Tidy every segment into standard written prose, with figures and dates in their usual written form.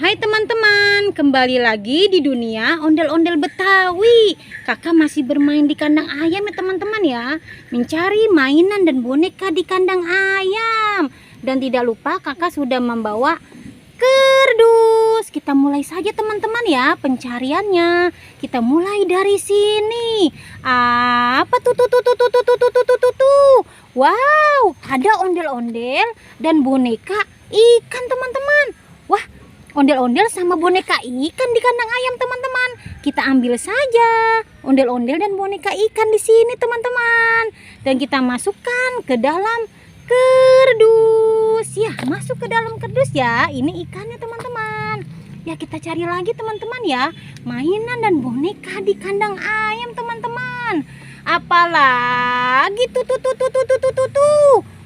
Hai teman-teman, kembali lagi di dunia ondel-ondel Betawi. Kakak masih bermain di kandang ayam ya teman-teman ya. Mencari mainan dan boneka di kandang ayam. Dan tidak lupa kakak sudah membawa kardus. Kita mulai saja teman-teman ya pencariannya. Kita mulai dari sini. Apa tuh? Wow, ada ondel-ondel dan boneka ikan teman-teman. Wah, ondel-ondel sama boneka ikan di kandang ayam teman-teman. Kita ambil saja ondel-ondel dan boneka ikan di sini teman-teman. Dan kita masukkan ke dalam kardus. Ya, masuk ke dalam kardus ya. Ini ikannya teman-teman. Ya, kita cari lagi teman-teman ya. Mainan dan boneka di kandang ayam teman-teman. Apalagi tuh.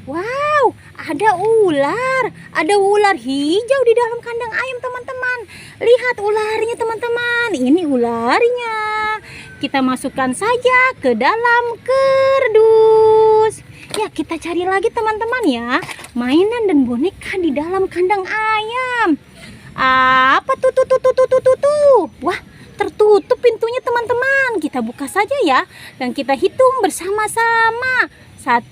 Wow, ada ular hijau di dalam kandang ayam teman-teman. Lihat ularnya teman-teman. Ini ularnya. Kita masukkan saja ke dalam kardus. Ya, kita cari lagi teman-teman ya. Mainan dan boneka di dalam kandang ayam. Apa tuh? Wah, tertutup pintunya teman-teman. Kita buka saja ya. Dan kita hitung bersama-sama. 1,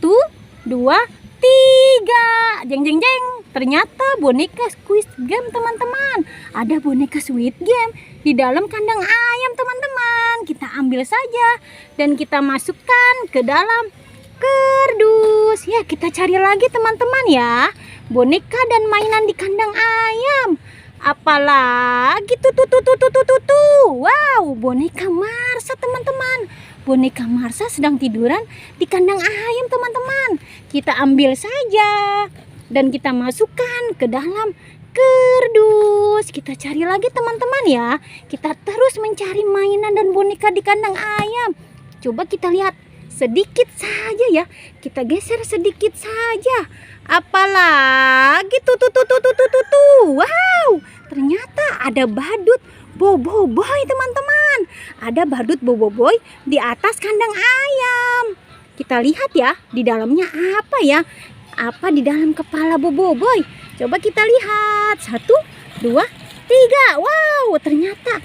2, 3. Jeng. Ternyata boneka Squid Game teman-teman. Ada boneka Squid Game di dalam kandang ayam teman-teman. Kita ambil saja dan kita masukkan ke dalam kardus. Ya, kita cari lagi teman-teman ya. Boneka dan mainan di kandang ayam. Apalagi tuh. Wow, boneka Marsa teman-teman. Boneka Marsa sedang tiduran di kandang ayam teman-teman. Kita ambil saja dan kita masukkan ke dalam kardus. Kita cari lagi teman-teman ya. Kita terus mencari mainan dan boneka di kandang ayam. Coba kita lihat sedikit saja ya. Kita geser sedikit saja. Apalagi tuh. Wow, ternyata ada badut boboiboy teman-teman. Ada badut boboiboy di atas kandang ayam. Kita lihat ya, di dalamnya apa ya? Apa di dalam kepala boboiboy? Coba kita lihat. 1, 2, 3. Wow, ternyata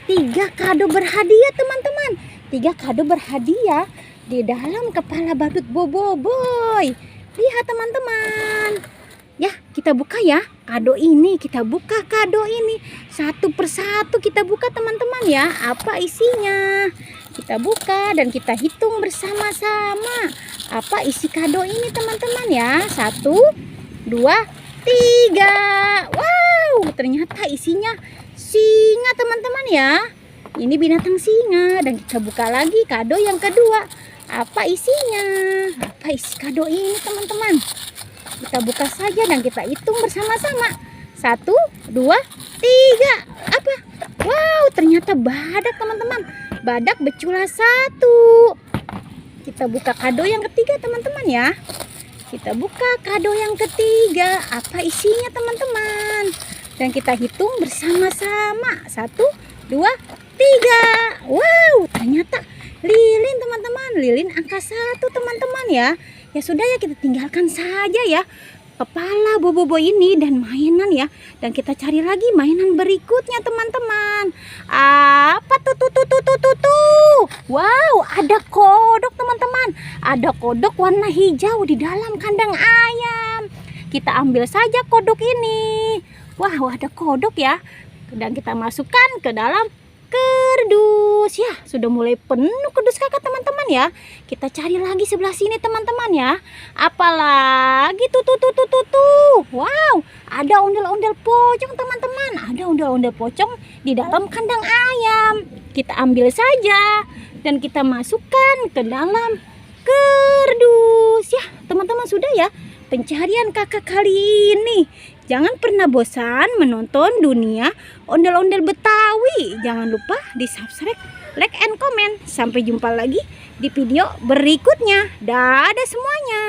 3 kado berhadiah teman-teman. 3 kado berhadiah di dalam kepala badut boboiboy. Lihat teman-teman. Ya, kita buka ya kado ini. Kita buka kado ini satu persatu. Kita buka teman-teman ya. Apa isinya? Kita buka dan kita hitung bersama-sama. Apa isi kado ini teman-teman ya? 1, 2, 3. Wow, ternyata isinya singa teman-teman ya. Ini binatang singa. Dan kita buka lagi kado yang kedua. Apa isinya? Apa isi kado ini teman-teman? Kita buka saja dan kita hitung bersama-sama. 1, 2, 3. Apa? Wow, ternyata badak teman-teman. Badak becula 1. Kita buka kado yang ketiga teman-teman ya. Kita buka kado yang ketiga. Apa isinya teman-teman? Dan kita hitung bersama-sama. 1, 2, 3. Wow, ternyata lilin teman-teman. Lilin angka 1 teman-teman ya. Ya sudah ya, kita tinggalkan saja ya kepala boboiboy ini dan mainan ya. Dan kita cari lagi mainan berikutnya teman-teman. Apa tuh? Wow, ada kodok teman-teman. Ada kodok warna hijau di dalam kandang ayam. Kita ambil saja kodok ini. Wow, ada kodok ya. Dan kita masukkan ke dalam kardus. Ya, sudah mulai penuh kardus kakak teman-teman ya. Kita cari lagi sebelah sini teman-teman ya. Apalagi tuh. Wow, ada ondel-ondel pocong teman-teman. Ada ondel-ondel pocong di dalam kandang ayam. Kita ambil saja dan kita masukkan ke dalam kardus. Ya, teman-teman sudah ya pencarian kakak kali ini. Jangan pernah bosan menonton dunia ondel-ondel Betawi. Jangan lupa di subscribe, like, and comment. Sampai jumpa lagi di video berikutnya. Dadah semuanya.